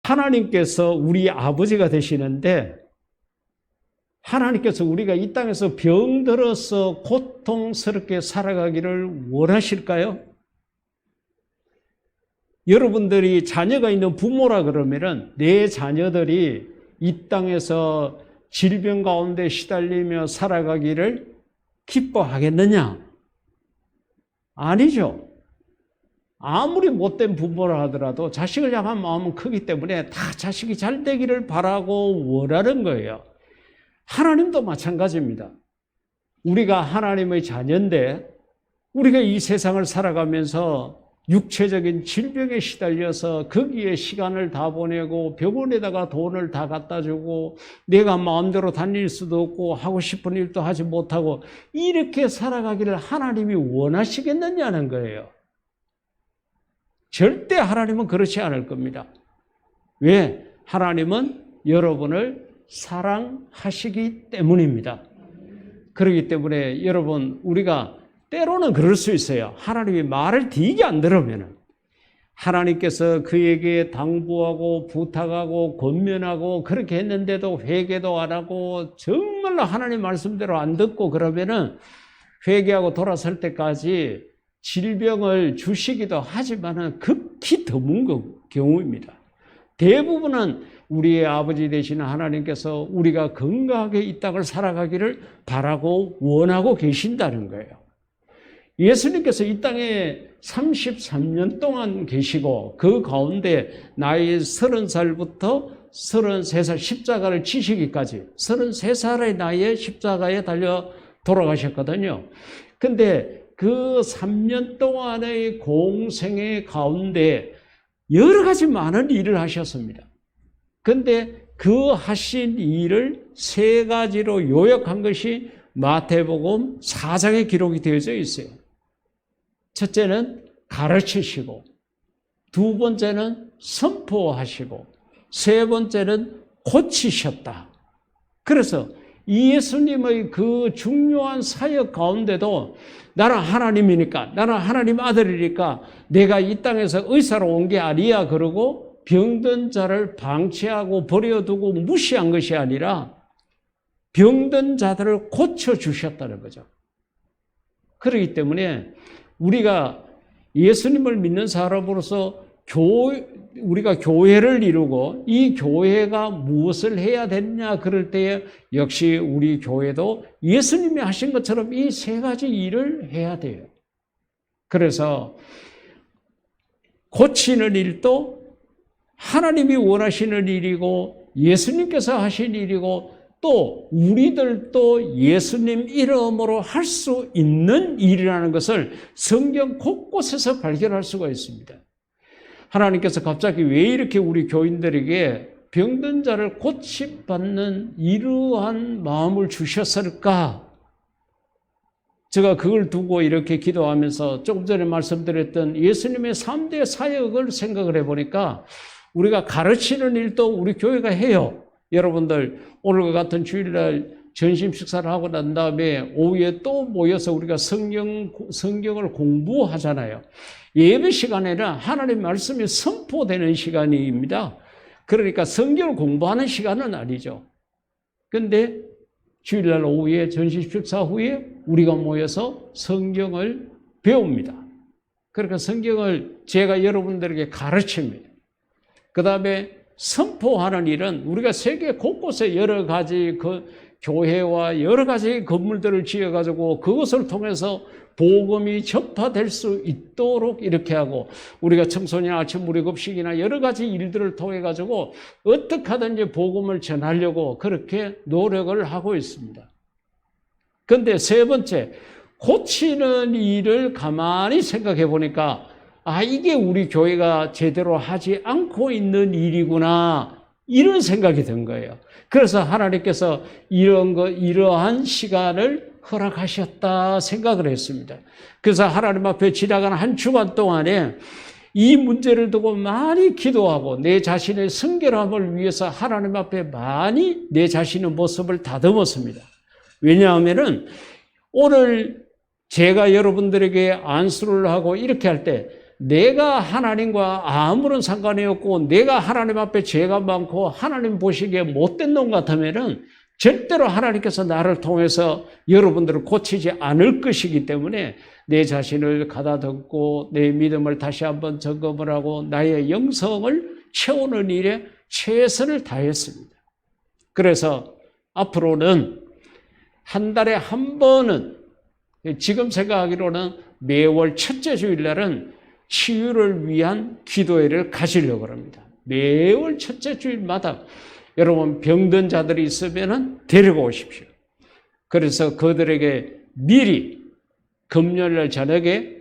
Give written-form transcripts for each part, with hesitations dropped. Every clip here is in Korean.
하나님께서 우리 아버지가 되시는데 하나님께서 우리가 이 땅에서 병들어서 고통스럽게 살아가기를 원하실까요? 여러분들이 자녀가 있는 부모라 그러면은 내 자녀들이 이 땅에서 질병 가운데 시달리며 살아가기를 기뻐하겠느냐? 아니죠. 아무리 못된 부모라 하더라도 자식을 향한 마음은 크기 때문에 다 자식이 잘 되기를 바라고 원하는 거예요. 하나님도 마찬가지입니다. 우리가 하나님의 자녀인데 우리가 이 세상을 살아가면서 육체적인 질병에 시달려서 거기에 시간을 다 보내고 병원에다가 돈을 다 갖다 주고 내가 마음대로 다닐 수도 없고 하고 싶은 일도 하지 못하고 이렇게 살아가기를 하나님이 원하시겠느냐는 거예요. 절대 하나님은 그렇지 않을 겁니다. 왜? 하나님은 여러분을 사랑하시기 때문입니다. 그렇기 때문에 여러분 우리가 때로는 그럴 수 있어요. 하나님이 말을 되게 안 들으면 하나님께서 그에게 당부하고 부탁하고 권면하고 그렇게 했는데도 회개도 안 하고 정말로 하나님 말씀대로 안 듣고 그러면은 회개하고 돌아설 때까지 질병을 주시기도 하지만은 극히 드문 경우입니다. 대부분은 우리의 아버지 되시는 하나님께서 우리가 건강하게 이 땅을 살아가기를 바라고 원하고 계신다는 거예요. 예수님께서 이 땅에 33년 동안 계시고 그 가운데 나이 30살부터 33살 십자가를 지시기까지 33살의 나이에 십자가에 달려 돌아가셨거든요. 근데 그 3년 동안의 공생의 가운데 여러 가지 많은 일을 하셨습니다. 근데 그 하신 일을 세 가지로 요약한 것이 마태복음 4장에 기록이 되어져 있어요. 첫째는 가르치시고, 두 번째는 선포하시고, 세 번째는 고치셨다. 그래서 예수님의 그 중요한 사역 가운데도 나는 하나님이니까, 나는 하나님 아들이니까 내가 이 땅에서 의사로 온 게 아니야 그러고 병든 자를 방치하고 버려두고 무시한 것이 아니라 병든 자들을 고쳐주셨다는 거죠. 그렇기 때문에 우리가 예수님을 믿는 사람으로서 우리가 교회를 이루고 이 교회가 무엇을 해야 되느냐 그럴 때에 역시 우리 교회도 예수님이 하신 것처럼 이 세 가지 일을 해야 돼요. 그래서 고치는 일도 하나님이 원하시는 일이고 예수님께서 하신 일이고 또 우리들도 예수님 이름으로 할 수 있는 일이라는 것을 성경 곳곳에서 발견할 수가 있습니다. 하나님께서 갑자기 왜 이렇게 우리 교인들에게 병든 자를 고침받는 이러한 마음을 주셨을까? 제가 그걸 두고 이렇게 기도하면서 조금 전에 말씀드렸던 예수님의 3대 사역을 생각을 해보니까 우리가 가르치는 일도 우리 교회가 해요. 여러분들 오늘과 같은 주일날 전심 식사를 하고 난 다음에 오후에 또 모여서 우리가 성경을 공부하잖아요. 예배 시간에는 하나님 말씀이 선포되는 시간입니다. 그러니까 성경을 공부하는 시간은 아니죠. 그런데 주일날 오후에 전심 식사 후에 우리가 모여서 성경을 배웁니다. 그러니까 성경을 제가 여러분들에게 가르칩니다. 그 다음에 선포하는 일은 우리가 세계 곳곳에 여러 가지 교회와 여러 가지 건물들을 지어가지고 그것을 통해서 복음이 전파될 수 있도록 이렇게 하고 우리가 청소년 아침 무료급식이나 여러 가지 일들을 통해 가지고 어떻게 하든지 복음을 전하려고 그렇게 노력을 하고 있습니다. 그런데 세 번째, 고치는 일을 가만히 생각해 보니까 이게 우리 교회가 제대로 하지 않고 있는 일이구나 이런 생각이 든 거예요. 그래서 하나님께서 이러한 시간을 허락하셨다 생각을 했습니다. 그래서 하나님 앞에 지나가는 한 주간 동안에 이 문제를 두고 많이 기도하고 내 자신의 성결함을 위해서 하나님 앞에 많이 내 자신의 모습을 다듬었습니다. 왜냐하면은 오늘 제가 여러분들에게 안수를 하고 이렇게 할 때 내가 하나님과 아무런 상관이 없고 내가 하나님 앞에 죄가 많고 하나님 보시기에 못된 놈 같으면은 절대로 하나님께서 나를 통해서 여러분들을 고치지 않을 것이기 때문에 내 자신을 가다듬고 내 믿음을 다시 한번 점검을 하고 나의 영성을 채우는 일에 최선을 다했습니다. 그래서 앞으로는 한 달에 한 번은, 지금 생각하기로는 매월 첫째 주일날은 치유를 위한 기도회를 가지려고 합니다. 매월 첫째 주일마다 여러분 병든 자들이 있으면 데리고 오십시오. 그래서 그들에게 미리 금요일날 저녁에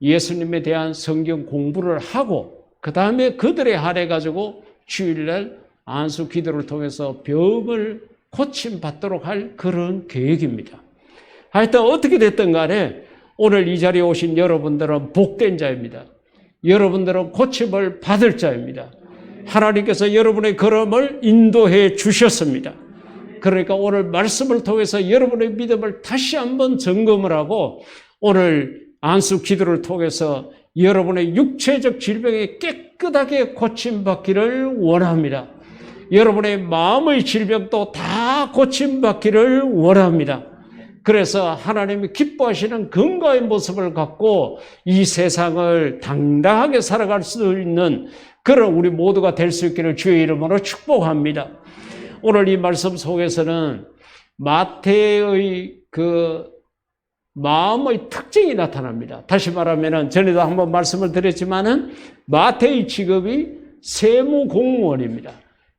예수님에 대한 성경 공부를 하고 그 다음에 그들에 한해 가지고 주일날 안수 기도를 통해서 병을 고침받도록 할 그런 계획입니다. 하여튼 어떻게 됐든 간에 오늘 이 자리에 오신 여러분들은 복된 자입니다. 여러분들은 고침을 받을 자입니다. 하나님께서 여러분의 걸음을 인도해 주셨습니다. 그러니까 오늘 말씀을 통해서 여러분의 믿음을 다시 한번 점검을 하고 오늘 안수 기도를 통해서 여러분의 육체적 질병이 깨끗하게 고침받기를 원합니다. 여러분의 마음의 질병도 다 고침받기를 원합니다. 그래서 하나님이 기뻐하시는 건강의 모습을 갖고 이 세상을 당당하게 살아갈 수 있는 그런 우리 모두가 될 수 있기를 주의 이름으로 축복합니다. 오늘 이 말씀 속에서는 마태의 그 마음의 특징이 나타납니다. 다시 말하면 전에도 한번 말씀을 드렸지만은 마태의 직업이 세무공무원입니다.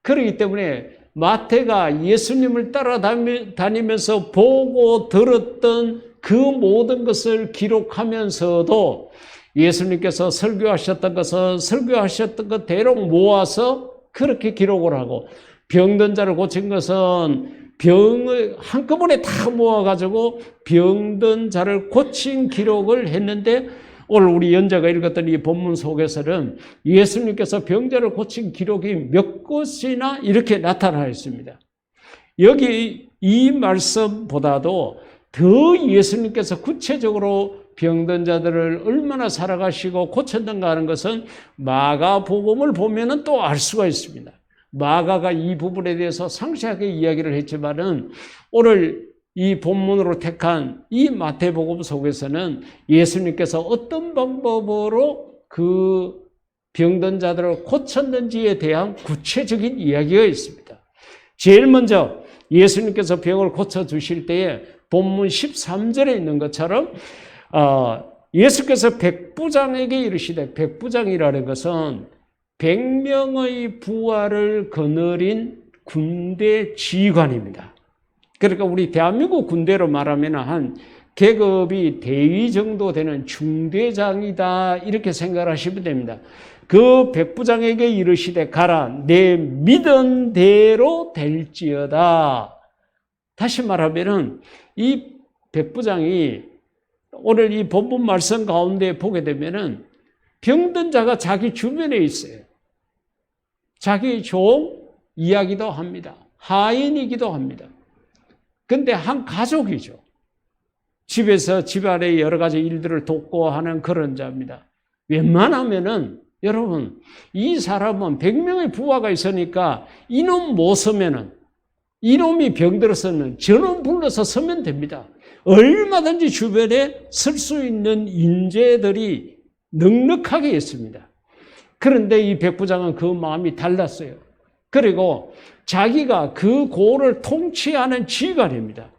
그렇기 때문에 마태가 예수님을 따라다니면서 보고 들었던 그 모든 것을 기록하면서도 예수님께서 설교하셨던 것 대로 모아서 그렇게 기록을 하고 병든 자를 고친 것은 병을 한꺼번에 다 모아가지고 병든 자를 고친 기록을 했는데 오늘 우리 연자가 읽었던 이 본문 속에서는 예수님께서 병자를 고친 기록이 몇 곳이나 이렇게 나타나 있습니다. 여기 이 말씀보다도 더 예수님께서 구체적으로 병든 자들을 얼마나 살아가시고 고쳤는가 하는 것은 마가복음을 보면은 또 알 수가 있습니다. 마가가 이 부분에 대해서 상세하게 이야기를 했지만은 오늘 이 본문으로 택한 이 마태복음 속에서는 예수님께서 어떤 방법으로 그 병든 자들을 고쳤는지에 대한 구체적인 이야기가 있습니다. 제일 먼저 예수님께서 병을 고쳐주실 때에 본문 13절에 있는 것처럼 예수께서 백부장에게 이르시되, 백부장이라는 것은 100명의 부하를 거느린 군대 지휘관입니다. 그러니까 우리 대한민국 군대로 말하면 한 계급이 대위 정도 되는 중대장이다 이렇게 생각하시면 됩니다. 그 백부장에게 이르시되 가라, 내 믿은 대로 될지어다. 다시 말하면 이 백부장이 오늘 이 본문 말씀 가운데 보게 되면은 병든 자가 자기 주변에 있어요. 자기 종 이야기도 합니다. 하인이기도 합니다. 근데 한 가족이죠. 집에서 집안의 여러 가지 일들을 돕고 하는 그런 자입니다. 웬만하면은 여러분 이 사람은 100명의 부하가 있으니까 이놈 못 서면은 이놈이 병들어서는 저놈 불러서 서면 됩니다. 얼마든지 주변에 설 수 있는 인재들이 넉넉하게 있습니다. 그런데 이 백부장은 그 마음이 달랐어요. 그리고 자기가 그 고를 통치하는 지휘관입니다.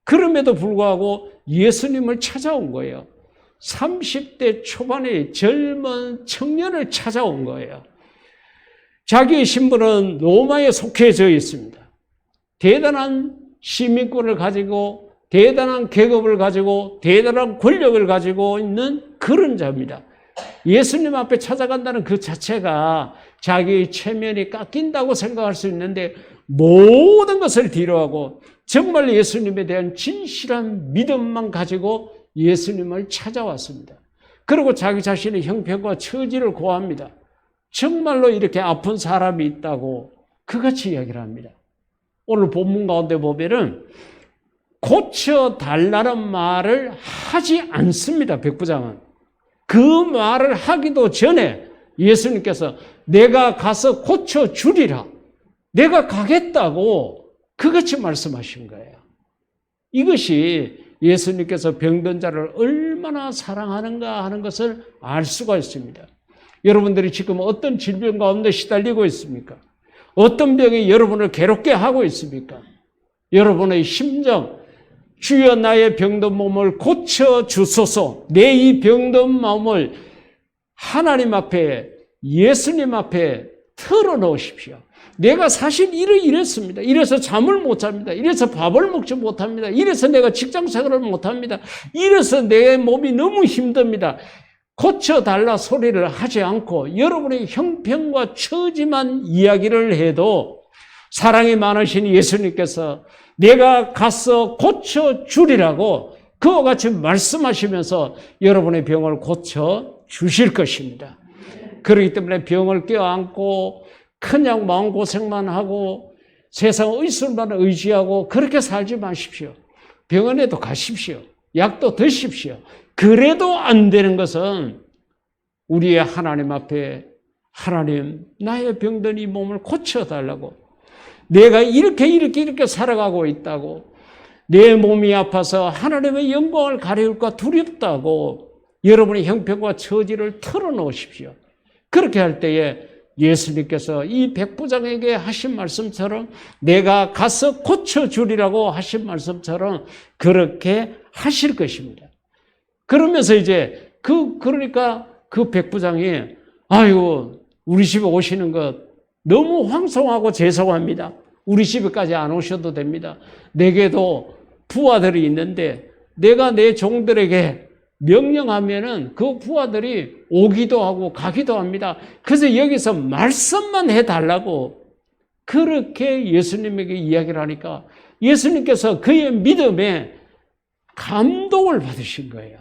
그럼에도 불구하고 예수님을 찾아온 거예요. 30대 초반의 젊은 청년을 찾아온 거예요. 자기의 신분은 로마에 속해져 있습니다. 대단한 시민권을 가지고 대단한 계급을 가지고 대단한 권력을 가지고 있는 그런 자입니다. 예수님 앞에 찾아간다는 그 자체가 자기의 체면이 깎인다고 생각할 수 있는데 모든 것을 뒤로하고 정말 예수님에 대한 진실한 믿음만 가지고 예수님을 찾아왔습니다. 그리고 자기 자신의 형편과 처지를 고합니다. 정말로 이렇게 아픈 사람이 있다고 그같이 이야기를 합니다. 오늘 본문 가운데 보면은 고쳐달라는 말을 하지 않습니다. 백부장은. 그 말을 하기도 전에 예수님께서 내가 가서 고쳐주리라. 내가 가겠다고 그같이 말씀하신 거예요. 이것이 예수님께서 병든 자를 얼마나 사랑하는가 하는 것을 알 수가 있습니다. 여러분들이 지금 어떤 질병 가운데 시달리고 있습니까? 어떤 병이 여러분을 괴롭게 하고 있습니까? 여러분의 심정, 주여 나의 병든 몸을 고쳐주소서. 내 이 병든 마음을 하나님 앞에, 예수님 앞에 털어놓으십시오. 내가 사실 이랬습니다. 이래서 잠을 못 잡니다. 이래서 밥을 먹지 못합니다. 이래서 내가 직장생활을 못합니다. 이래서 내 몸이 너무 힘듭니다. 고쳐달라 소리를 하지 않고 여러분의 형편과 처지만 이야기를 해도 사랑이 많으신 예수님께서 내가 가서 고쳐주리라고 그와 같이 말씀하시면서 여러분의 병을 고쳐주실 것입니다. 그렇기 때문에 병을 껴안고 그냥 마음고생만 하고 세상 의술만 의지하고 그렇게 살지 마십시오. 병원에도 가십시오. 약도 드십시오. 그래도 안 되는 것은 우리의 하나님 앞에 하나님 나의 병든 이 몸을 고쳐달라고 내가 이렇게 살아가고 있다고 내 몸이 아파서 하나님의 영광을 가려울까 두렵다고 여러분의 형편과 처지를 털어놓으십시오. 그렇게 할 때에 예수님께서 이 백부장에게 하신 말씀처럼 내가 가서 고쳐주리라고 하신 말씀처럼 그렇게 하실 것입니다. 그러면서 이제 그러니까 그 백부장이 아이고 우리 집에 오시는 것 너무 황송하고 죄송합니다. 우리 집에까지 안 오셔도 됩니다. 내게도 부하들이 있는데 내가 내 종들에게 명령하면은 그 부하들이 오기도 하고 가기도 합니다. 그래서 여기서 말씀만 해달라고 그렇게 예수님에게 이야기를 하니까 예수님께서 그의 믿음에 감동을 받으신 거예요.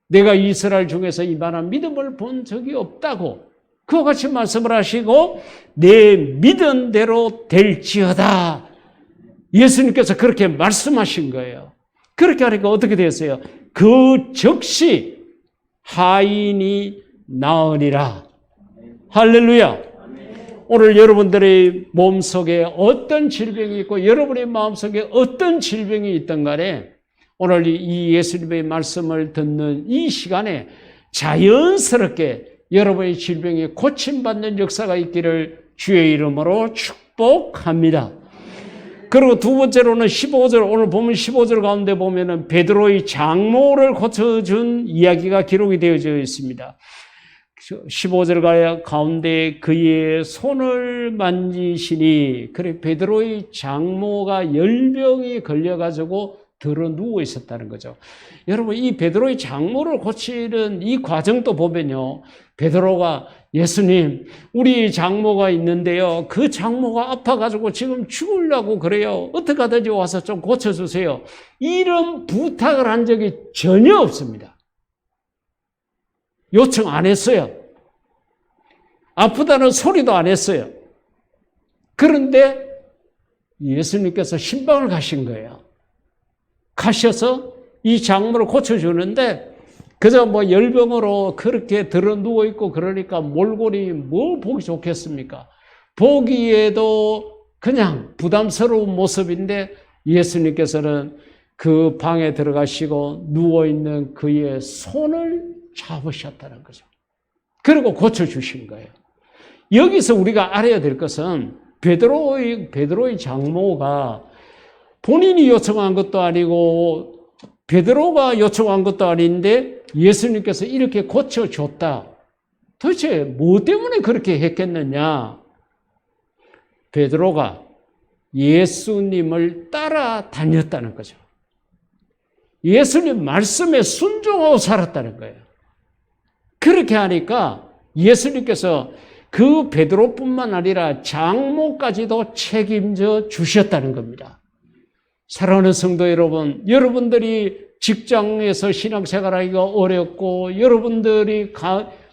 내가 이스라엘 중에서 이만한 믿음을 본 적이 없다고 그와 같이 말씀을 하시고 내 믿은 대로 될지어다. 예수님께서 그렇게 말씀하신 거예요. 그렇게 하니까 어떻게 됐어요? 그 즉시 하인이 나으니라. 할렐루야. 오늘 여러분들의 몸속에 어떤 질병이 있고 여러분의 마음속에 어떤 질병이 있든 간에 오늘 이 예수님의 말씀을 듣는 이 시간에 자연스럽게 여러분의 질병이 고침받는 역사가 있기를 주의 이름으로 축복합니다. 그리고 두 번째로는 15절, 오늘 보면 15절 가운데 보면은 베드로의 장모를 고쳐준 이야기가 기록이 되어져 있습니다. 15절 가운데 그의 손을 만지시니, 그래, 베드로의 장모가 열병이 걸려가지고 들어 누워 있었다는 거죠. 여러분, 이 베드로의 장모를 고치는 이 과정도 보면요. 베드로가 예수님, 우리 장모가 있는데요. 그 장모가 아파가지고 지금 죽으려고 그래요. 어떻게 하든지 와서 좀 고쳐주세요. 이런 부탁을 한 적이 전혀 없습니다. 요청 안 했어요. 아프다는 소리도 안 했어요. 그런데 예수님께서 신방을 가신 거예요. 가셔서 이 장모를 고쳐주는데 그저 뭐 열병으로 그렇게 들어 누워있고 그러니까 몰골이 뭐 보기 좋겠습니까? 보기에도 그냥 부담스러운 모습인데 예수님께서는 그 방에 들어가시고 누워있는 그의 손을 잡으셨다는 거죠. 그리고 고쳐주신 거예요. 여기서 우리가 알아야 될 것은 베드로의 장모가 본인이 요청한 것도 아니고 베드로가 요청한 것도 아닌데 예수님께서 이렇게 고쳐줬다. 도대체 뭐 때문에 그렇게 했겠느냐? 베드로가 예수님을 따라다녔다는 거죠. 예수님 말씀에 순종하고 살았다는 거예요. 그렇게 하니까 예수님께서 그 베드로뿐만 아니라 장모까지도 책임져 주셨다는 겁니다. 사랑하는 성도 여러분, 여러분들이 직장에서 신앙생활하기가 어렵고 여러분들이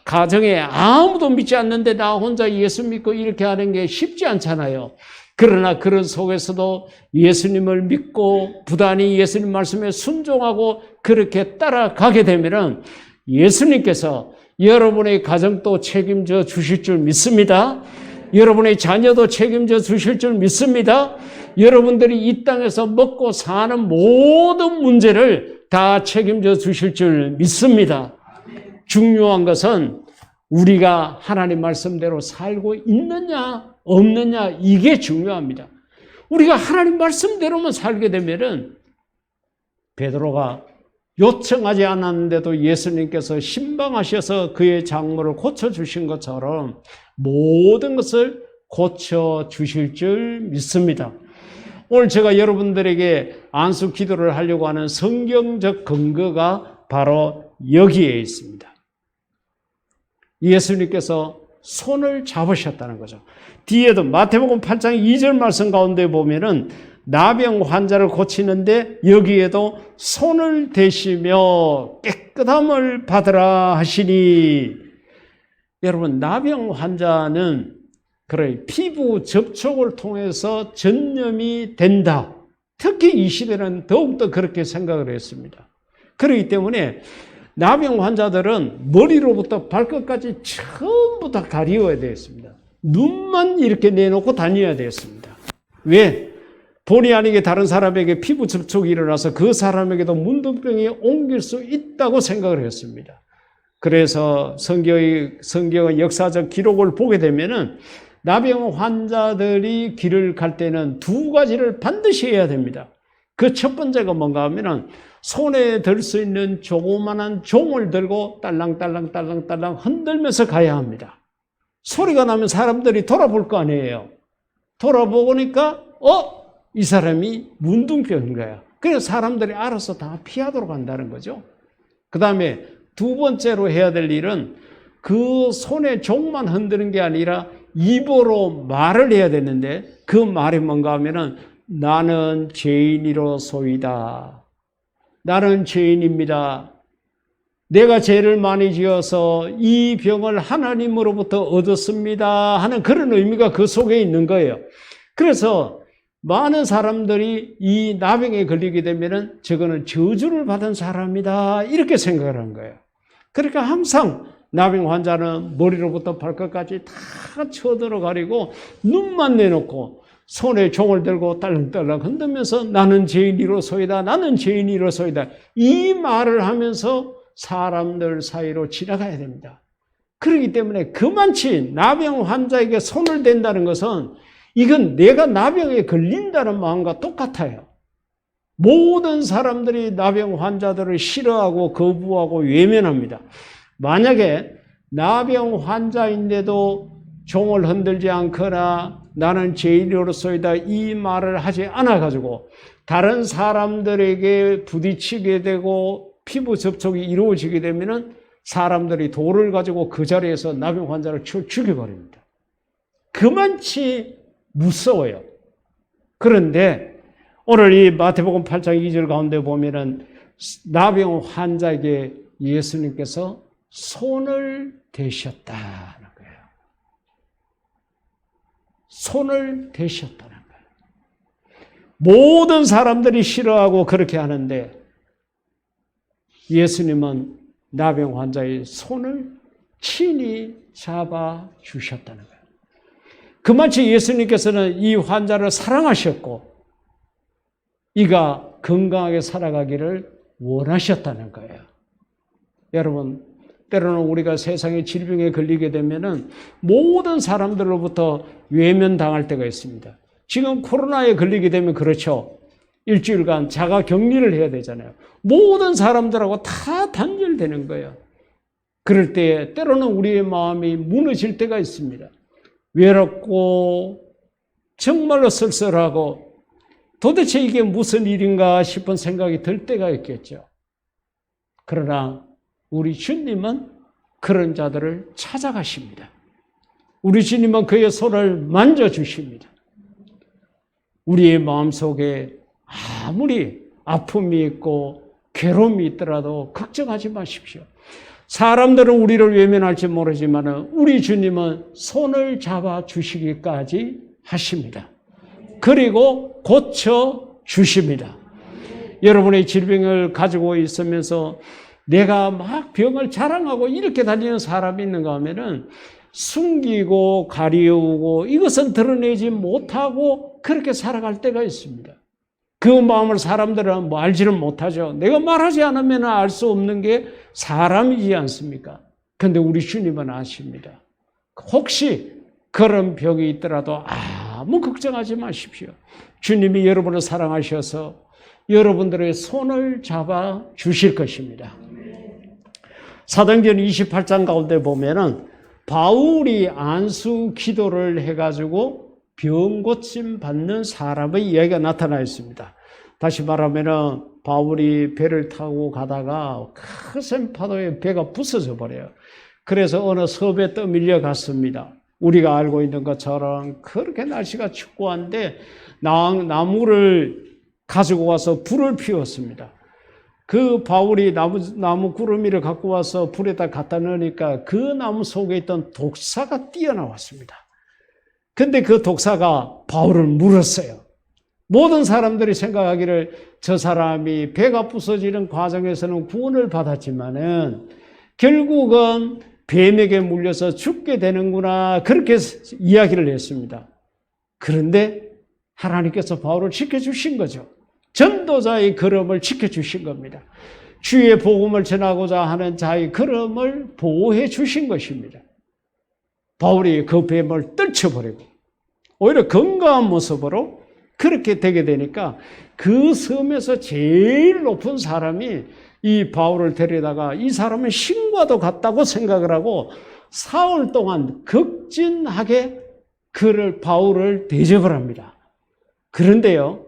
가정에 아무도 믿지 않는데 나 혼자 예수 믿고 이렇게 하는 게 쉽지 않잖아요. 그러나 그런 속에서도 예수님을 믿고 부단히 예수님 말씀에 순종하고 그렇게 따라가게 되면은 예수님께서 여러분의 가정도 책임져 주실 줄 믿습니다. 여러분의 자녀도 책임져 주실 줄 믿습니다. 여러분들이 이 땅에서 먹고 사는 모든 문제를 다 책임져 주실 줄 믿습니다. 중요한 것은 우리가 하나님 말씀대로 살고 있느냐 없느냐 이게 중요합니다. 우리가 하나님 말씀대로만 살게 되면은 베드로가 요청하지 않았는데도 예수님께서 신방하셔서 그의 장모를 고쳐주신 것처럼 모든 것을 고쳐주실 줄 믿습니다. 오늘 제가 여러분들에게 안수 기도를 하려고 하는 성경적 근거가 바로 여기에 있습니다. 예수님께서 손을 잡으셨다는 거죠. 뒤에도 마태복음 8장 2절 말씀 가운데 보면은 나병 환자를 고치는데 여기에도 손을 대시며 깨끗함을 받으라 하시니, 여러분 나병 환자는 그래 피부 접촉을 통해서 전염이 된다. 특히 이 시대는 더욱더 그렇게 생각을 했습니다. 그렇기 때문에 나병 환자들은 머리로부터 발끝까지 전부 다 가리워야 되었습니다. 눈만 이렇게 내놓고 다녀야 되었습니다. 왜? 본의 아니게 다른 사람에게 피부 접촉이 일어나서 그 사람에게도 문둥병이 옮길 수 있다고 생각을 했습니다. 그래서 성경의 역사적 기록을 보게 되면은 나병 환자들이 길을 갈 때는 두 가지를 반드시 해야 됩니다. 그 첫 번째가 뭔가 하면은 손에 들 수 있는 조그만한 종을 들고 딸랑딸랑 흔들면서 가야 합니다. 소리가 나면 사람들이 돌아볼 거 아니에요. 돌아보니까 이 사람이 문둥병인 거야. 그래서 사람들이 알아서 다 피하도록 한다는 거죠. 그 다음에 두 번째로 해야 될 일은 그 손에 종만 흔드는 게 아니라 입으로 말을 해야 되는데, 그 말이 뭔가 하면은 나는 죄인이로소이다. 나는 죄인입니다. 내가 죄를 많이 지어서 이 병을 하나님으로부터 얻었습니다 하는 그런 의미가 그 속에 있는 거예요. 그래서 많은 사람들이 이 나병에 걸리게 되면은 저거는 저주를 받은 사람이다 이렇게 생각을 한 거예요. 그러니까 항상 나병 환자는 머리로부터 발끝까지 다 쳐들어가리고 눈만 내놓고 손에 종을 들고 딸랑딸랑 흔들면서 나는 죄인이로소이다, 나는 죄인이로소이다 이 말을 하면서 사람들 사이로 지나가야 됩니다. 그렇기 때문에 그만치 나병 환자에게 손을 댄다는 것은 이건 내가 나병에 걸린다는 마음과 똑같아요. 모든 사람들이 나병 환자들을 싫어하고 거부하고 외면합니다. 만약에 나병 환자인데도 종을 흔들지 않거나 나는 죄인으로소이다 이 말을 하지 않아가지고 다른 사람들에게 부딪히게 되고 피부 접촉이 이루어지게 되면은 사람들이 돌을 가지고 그 자리에서 나병 환자를 죽여버립니다. 그만치 무서워요. 그런데 오늘 이 마태복음 8장 2절 가운데 보면은 나병 환자에게 예수님께서 손을 대셨다는 거예요. 손을 대셨다는 거예요. 모든 사람들이 싫어하고 그렇게 하는데 예수님은 나병 환자의 손을 친히 잡아 주셨다는 거예요. 그만치 예수님께서는 이 환자를 사랑하셨고 이가 건강하게 살아가기를 원하셨다는 거예요. 여러분, 때로는 우리가 세상의 질병에 걸리게 되면은 모든 사람들로부터 외면당할 때가 있습니다. 지금 코로나에 걸리게 되면 그렇죠. 일주일간 자가 격리를 해야 되잖아요. 모든 사람들하고 다 단절되는 거예요. 그럴 때 때로는 우리의 마음이 무너질 때가 있습니다. 외롭고 정말로 쓸쓸하고 도대체 이게 무슨 일인가 싶은 생각이 들 때가 있겠죠. 그러나 우리 주님은 그런 자들을 찾아가십니다. 우리 주님은 그의 손을 만져주십니다. 우리의 마음속에 아무리 아픔이 있고 괴로움이 있더라도 걱정하지 마십시오. 사람들은 우리를 외면할지 모르지만 우리 주님은 손을 잡아주시기까지 하십니다. 그리고 고쳐주십니다. 여러분의 질병을 가지고 있으면서 내가 막 병을 자랑하고 이렇게 다니는 사람이 있는가 하면은 숨기고 가리우고 이것은 드러내지 못하고 그렇게 살아갈 때가 있습니다. 그 마음을 사람들은 뭐 알지는 못하죠. 내가 말하지 않으면 알 수 없는 게 사람이지 않습니까? 그런데 우리 주님은 아십니다. 혹시 그런 병이 있더라도 아무 걱정하지 마십시오. 주님이 여러분을 사랑하셔서 여러분들의 손을 잡아 주실 것입니다. 사도행전 28장 가운데 보면은 바울이 안수 기도를 해가지고 병 고침 받는 사람의 이야기가 나타나 있습니다. 다시 말하면은 바울이 배를 타고 가다가 큰 파도에 배가 부서져 버려요. 그래서 어느 섬에 떠밀려 갔습니다. 우리가 알고 있는 것처럼 그렇게 날씨가 춥고 한데 나무를 가지고 와서 불을 피웠습니다. 그 바울이 나무 구름이를 갖고 와서 불에다 갖다 넣으니까 그 나무 속에 있던 독사가 뛰어나왔습니다. 근데 그 독사가 바울을 물었어요. 모든 사람들이 생각하기를 저 사람이 배가 부서지는 과정에서는 구원을 받았지만은 결국은 뱀에게 물려서 죽게 되는구나 그렇게 이야기를 했습니다. 그런데 하나님께서 바울을 지켜주신 거죠. 전도자의 걸음을 지켜주신 겁니다. 주의 복음을 전하고자 하는 자의 걸음을 보호해 주신 것입니다. 바울이 그 뱀을 떨쳐버리고 오히려 건강한 모습으로 그렇게 되게 되니까 그 섬에서 제일 높은 사람이 이 바울을 데려다가 이 사람은 신과도 같다고 생각을 하고 사흘 동안 극진하게 바울을 대접을 합니다. 그런데요,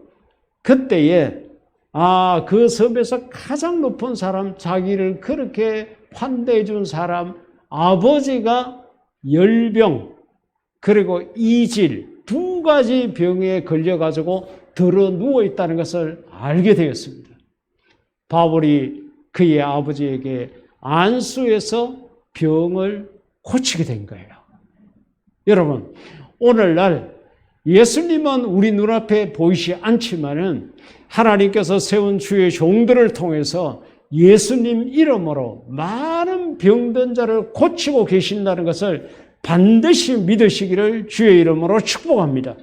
그때에 그 섬에서 가장 높은 사람, 자기를 그렇게 환대해 준 사람 아버지가 열병 그리고 이질 두 가지 병에 걸려가지고 들어 누워 있다는 것을 알게 되었습니다. 바울이 그의 아버지에게 안수해서 병을 고치게 된 거예요. 여러분, 오늘날 예수님은 우리 눈앞에 보이지 않지만은 하나님께서 세운 주의 종들을 통해서 예수님 이름으로 많은 병든 자를 고치고 계신다는 것을 반드시 믿으시기를 주의 이름으로 축복합니다.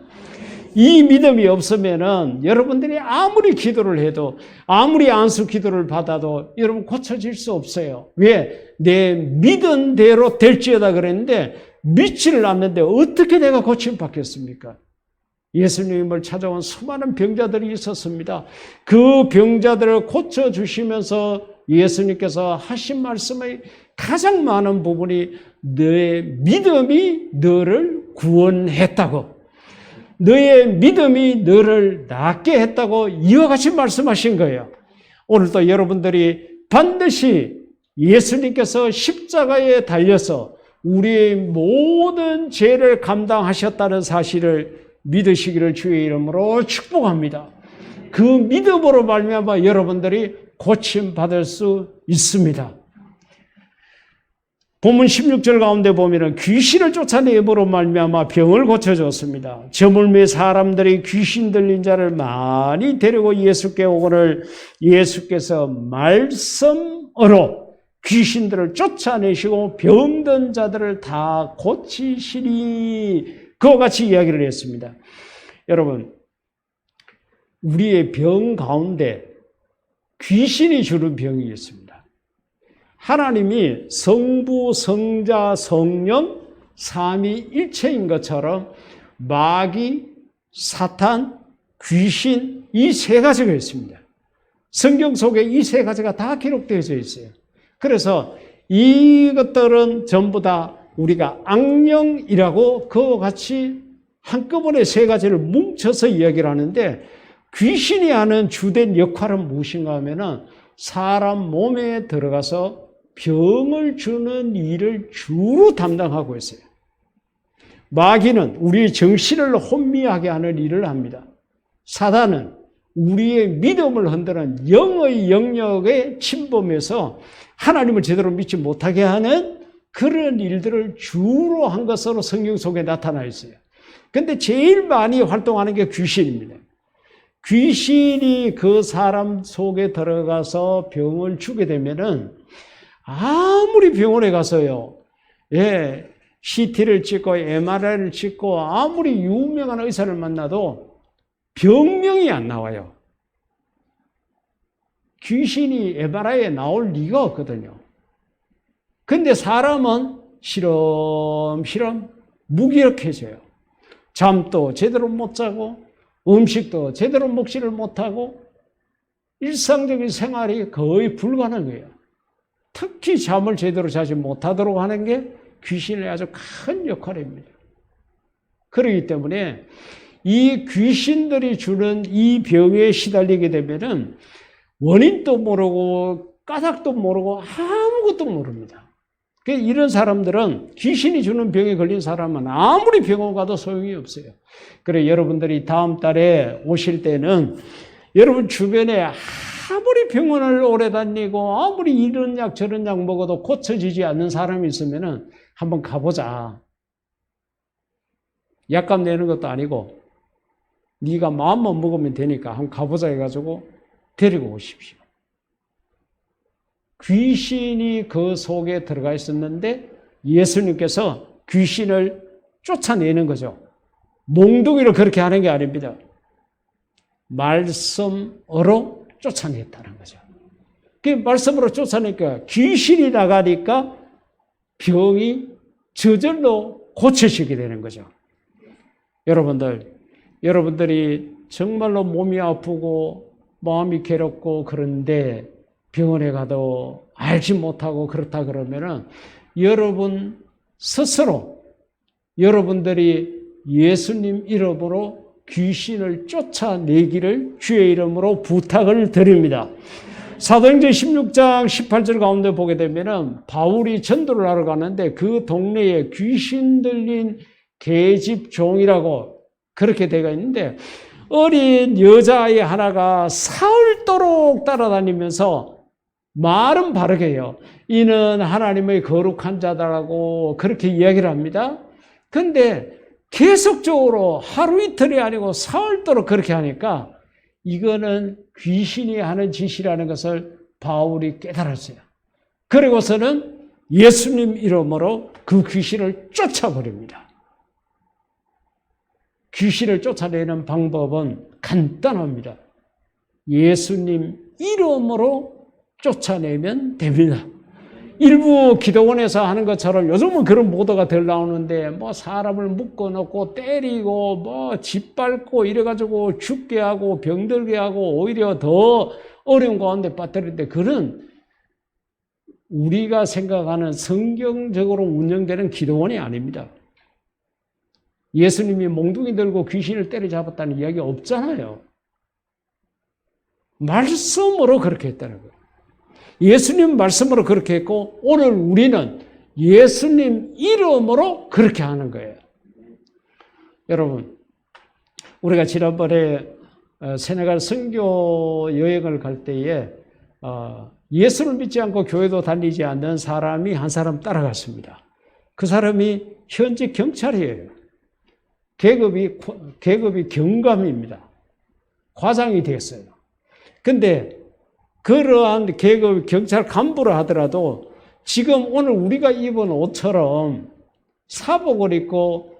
이 믿음이 없으면은 여러분들이 아무리 기도를 해도 아무리 안수 기도를 받아도 여러분 고쳐질 수 없어요. 왜? 내 믿은 대로 될지어다 그랬는데 믿지를 않는데 어떻게 내가 고침받겠습니까? 예수님을 찾아온 수많은 병자들이 있었습니다. 그 병자들을 고쳐주시면서 예수님께서 하신 말씀의 가장 많은 부분이 너의 믿음이 너를 구원했다고, 너의 믿음이 너를 낫게 했다고 이와 같이 말씀하신 거예요. 오늘도 여러분들이 반드시 예수님께서 십자가에 달려서 우리의 모든 죄를 감당하셨다는 사실을 믿으시기를 주의 이름으로 축복합니다. 그 믿음으로 말미암아 여러분들이 고침받을 수 있습니다. 본문 16절 가운데 보면은 귀신을 쫓아내므로 말미암아 병을 고쳐줬습니다. 저물매 사람들이 귀신 들린 자를 많이 데리고 예수께 오거늘 예수께서 말씀으로 귀신들을 쫓아내시고 병든 자들을 다 고치시니 그와 같이 이야기를 했습니다. 여러분, 우리의 병 가운데 귀신이 주는 병이 있습니다. 하나님이 성부, 성자, 성령, 삼위일체인 것처럼 마귀, 사탄, 귀신 이 세 가지가 있습니다. 성경 속에 이 세 가지가 다 기록되어져 있어요. 그래서 이것들은 전부 다 우리가 악령이라고 그와 같이 한꺼번에 세 가지를 뭉쳐서 이야기를 하는데 귀신이 하는 주된 역할은 무엇인가 하면은 사람 몸에 들어가서 병을 주는 일을 주로 담당하고 있어요. 마귀는 우리의 정신을 혼미하게 하는 일을 합니다. 사단은 우리의 믿음을 흔드는 영의 영역에 침범해서 하나님을 제대로 믿지 못하게 하는 그런 일들을 주로 한 것으로 성경 속에 나타나 있어요. 그런데 제일 많이 활동하는 게 귀신입니다. 귀신이 그 사람 속에 들어가서 병을 주게 되면은 아무리 병원에 가서요, 예, CT를 찍고 MRI를 찍고 아무리 유명한 의사를 만나도 병명이 안 나와요. 귀신이 MRI에 나올 리가 없거든요. 근데 사람은 시름시름 무기력해져요. 잠도 제대로 못 자고 음식도 제대로 먹지를 못하고 일상적인 생활이 거의 불가능해요. 특히 잠을 제대로 자지 못하도록 하는 게 귀신의 아주 큰 역할입니다. 그렇기 때문에 이 귀신들이 주는 이 병에 시달리게 되면은 원인도 모르고 까닭도 모르고 아무것도 모릅니다. 이런 사람들은 귀신이 주는 병에 걸린 사람은 아무리 병원 가도 소용이 없어요. 그래 여러분들이 다음 달에 오실 때는 여러분 주변에 아무리 병원을 오래 다니고 아무리 이런 약 저런 약 먹어도 고쳐지지 않는 사람이 있으면은 한번 가보자. 약값 내는 것도 아니고 네가 마음만 먹으면 되니까 한번 가보자 해가지고 데리고 오십시오. 귀신이 그 속에 들어가 있었는데 예수님께서 귀신을 쫓아내는 거죠. 몽둥이로 그렇게 하는 게 아닙니다. 말씀으로 쫓아냈다는 거죠. 그 말씀으로 쫓아내니까 귀신이 나가니까 병이 저절로 고쳐지게 되는 거죠. 여러분들이 정말로 몸이 아프고 마음이 괴롭고 그런데 병원에 가도 알지 못하고 그렇다 그러면은 여러분 스스로 여러분들이 예수님 이름으로 귀신을 쫓아내기를 주의 이름으로 부탁을 드립니다. 사도행전 16장 18절 가운데 보게 되면은 바울이 전도를 하러 가는데 그 동네에 귀신 들린 계집종이라고 그렇게 되어 있는데 어린 여자아이 하나가 사흘도록 따라다니면서 말은 바르게 해요. 이는 하나님의 거룩한 자다라고 그렇게 이야기를 합니다. 근데 계속적으로 하루 이틀이 아니고 사흘도록 그렇게 하니까 이거는 귀신이 하는 짓이라는 것을 바울이 깨달았어요. 그리고서는 예수님 이름으로 그 귀신을 쫓아버립니다. 귀신을 쫓아내는 방법은 간단합니다. 예수님 이름으로 쫓아내면 됩니다. 일부 기도원에서 하는 것처럼 요즘은 그런 모드가 덜 나오는데 뭐 사람을 묶어놓고 때리고 뭐 짓밟고 이래가지고 죽게 하고 병들게 하고 오히려 더 어려운 가운데 빠뜨리는데 그런 우리가 생각하는 성경적으로 운영되는 기도원이 아닙니다. 예수님이 몽둥이 들고 귀신을 때려잡았다는 이야기 없잖아요. 말씀으로 그렇게 했다는 거예요. 예수님 말씀으로 그렇게 했고 오늘 우리는 예수님 이름으로 그렇게 하는 거예요. 여러분, 우리가 지난번에 세네갈 선교 여행을 갈 때에 예수를 믿지 않고 교회도 다니지 않는 사람이 한 사람 따라갔습니다. 그 사람이 현재 경찰이에요. 계급이 경감입니다. 과장이 됐어요. 근데 그러한 계급 경찰 간부를 하더라도 지금 오늘 우리가 입은 옷처럼 사복을 입고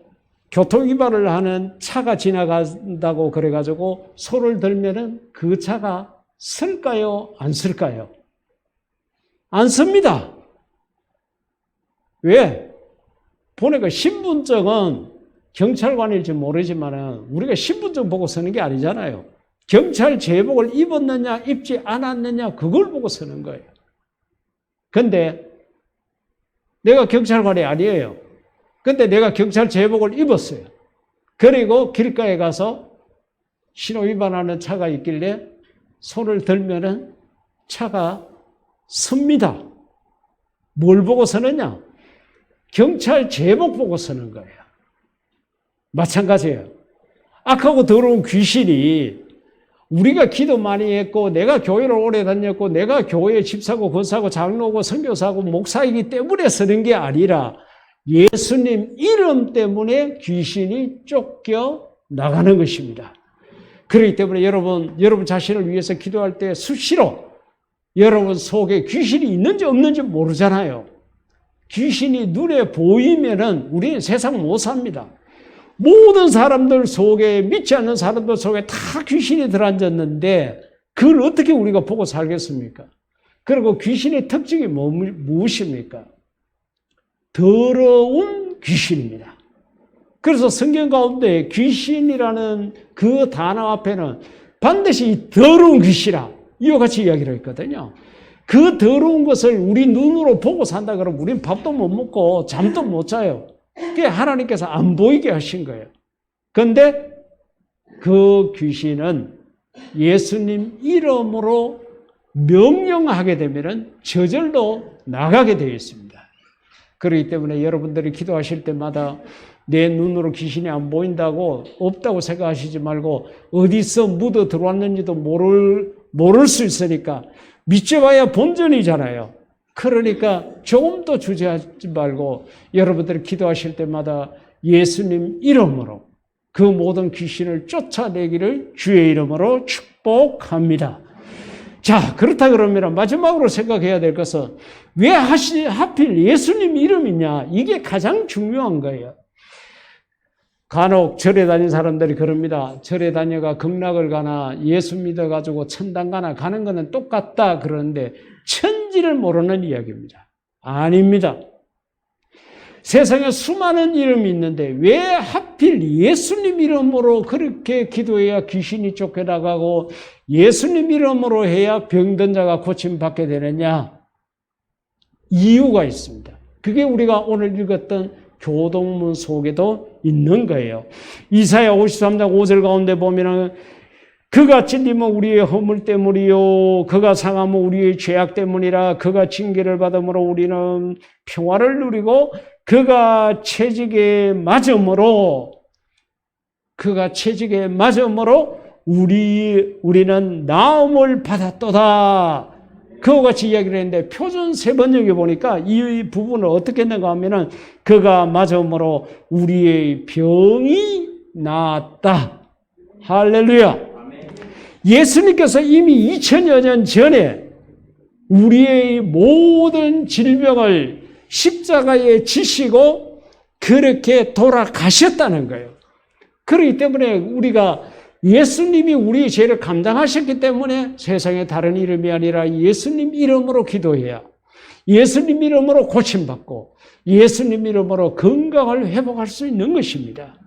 교통위반을 하는 차가 지나간다고 그래가지고 손을 들면은 그 차가 쓸까요? 안 쓸까요? 안 씁니다. 왜? 보니까 신분증은 경찰관일지 모르지만은 우리가 신분증 보고 쓰는 게 아니잖아요. 경찰 제복을 입었느냐 입지 않았느냐 그걸 보고 쓰는 거예요. 근데 내가 경찰관이 아니에요. 근데 내가 경찰 제복을 입었어요. 그리고 길가에 가서 신호위반하는 차가 있길래 손을 들면은 차가 섭니다. 뭘 보고 서느냐? 경찰 제복 보고 서는 거예요. 마찬가지예요. 악하고 더러운 귀신이 우리가 기도 많이 했고 내가 교회를 오래 다녔고 내가 교회 집사고 권사고 장로고 선교사고 목사이기 때문에 서는 게 아니라 예수님 이름 때문에 귀신이 쫓겨 나가는 것입니다. 그렇기 때문에 여러분 자신을 위해서 기도할 때 수시로 여러분 속에 귀신이 있는지 없는지 모르잖아요. 귀신이 눈에 보이면은 우리는 세상 못 삽니다. 모든 사람들 속에, 믿지 않는 사람들 속에 다 귀신이 들어앉았는데 그걸 어떻게 우리가 보고 살겠습니까? 그리고 귀신의 특징이 무엇입니까? 더러운 귀신입니다. 그래서 성경 가운데 귀신이라는 그 단어 앞에는 반드시 더러운 귀신이라 이와 같이 이야기를 했거든요. 그 더러운 것을 우리 눈으로 보고 산다 그러면 우리는 밥도 못 먹고 잠도 못 자요. 그게 하나님께서 안 보이게 하신 거예요. 그런데 그 귀신은 예수님 이름으로 명령하게 되면 저절로 나가게 되어 있습니다. 그렇기 때문에 여러분들이 기도하실 때마다 내 눈으로 귀신이 안 보인다고 없다고 생각하시지 말고 어디서 묻어 들어왔는지도 모를 수 있으니까 믿지 봐야 본전이잖아요. 그러니까 조금도 주저하지 말고 여러분들이 기도하실 때마다 예수님 이름으로 그 모든 귀신을 쫓아내기를 주의 이름으로 축복합니다. 자, 그렇다 그러면 마지막으로 생각해야 될 것은 왜 하필 예수님 이름이냐? 이게 가장 중요한 거예요. 간혹 절에 다니는 사람들이 그럽니다. 절에 다녀가 극락을 가나 예수 믿어가지고 천당 가나 가는 거는 똑같다 그러는데 천지를 모르는 이야기입니다. 아닙니다. 세상에 수많은 이름이 있는데 왜 하필 예수님 이름으로 그렇게 기도해야 귀신이 쫓겨나가고 예수님 이름으로 해야 병든 자가 고침받게 되느냐? 이유가 있습니다. 그게 우리가 오늘 읽었던 교동문 속에도 있는 거예요. 이사야 53장 5절 가운데 보면은 그가 찔림은 우리의 허물 때문이요 그가 상함은 우리의 죄악 때문이라 그가 징계를 받음으로 우리는 평화를 누리고 그가 채찍에 맞음으로 우리는 나음을 받았도다. 그와 같이 이야기를 했는데 표준 세번역에 보니까 이 부분을 어떻게 했는가 하면은 그가 맞음으로 우리의 병이 나았다. 할렐루야. 예수님께서 이미 2000여 년 전에 우리의 모든 질병을 십자가에 지시고 그렇게 돌아가셨다는 거예요. 그렇기 때문에 우리가 예수님이 우리의 죄를 감당하셨기 때문에 세상에 다른 이름이 아니라 예수님 이름으로 기도해야 예수님 이름으로 고침받고 예수님 이름으로 건강을 회복할 수 있는 것입니다.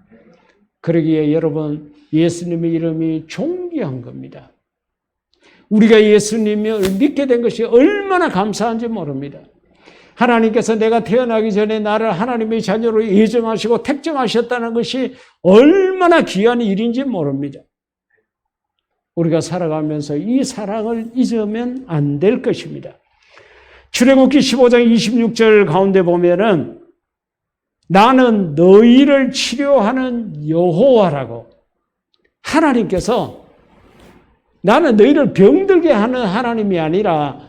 그러기에 여러분 예수님의 이름이 존귀한 겁니다. 우리가 예수님을 믿게 된 것이 얼마나 감사한지 모릅니다. 하나님께서 내가 태어나기 전에 나를 하나님의 자녀로 예정하시고 택정하셨다는 것이 얼마나 귀한 일인지 모릅니다. 우리가 살아가면서 이 사랑을 잊으면 안 될 것입니다. 출애굽기 15장 26절 가운데 보면은 나는 너희를 치료하는 여호와라고 하나님께서 나는 너희를 병들게 하는 하나님이 아니라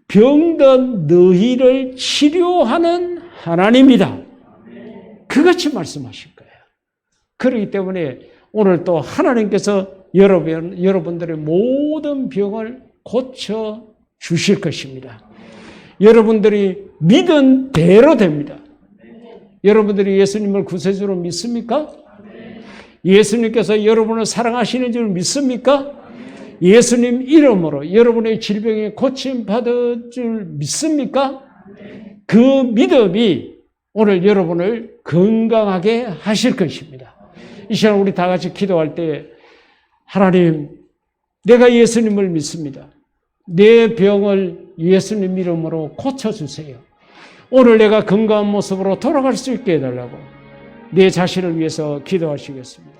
병든 너희를 치료하는 하나님이다. 그같이 말씀하실 거예요. 그렇기 때문에 오늘 또 하나님께서 여러분들의 모든 병을 고쳐 주실 것입니다. 여러분들이 믿은 대로 됩니다. 여러분들이 예수님을 구세주로 믿습니까? 예수님께서 여러분을 사랑하시는 줄 믿습니까? 예수님 이름으로 여러분의 질병에 고침받을 줄 믿습니까? 그 믿음이 오늘 여러분을 건강하게 하실 것입니다. 이 시간 우리 다 같이 기도할 때 하나님, 내가 예수님을 믿습니다. 내 병을 예수님 이름으로 고쳐주세요. 오늘 내가 건강한 모습으로 돌아갈 수 있게 해달라고 내 자신을 위해서 기도하시겠습니다.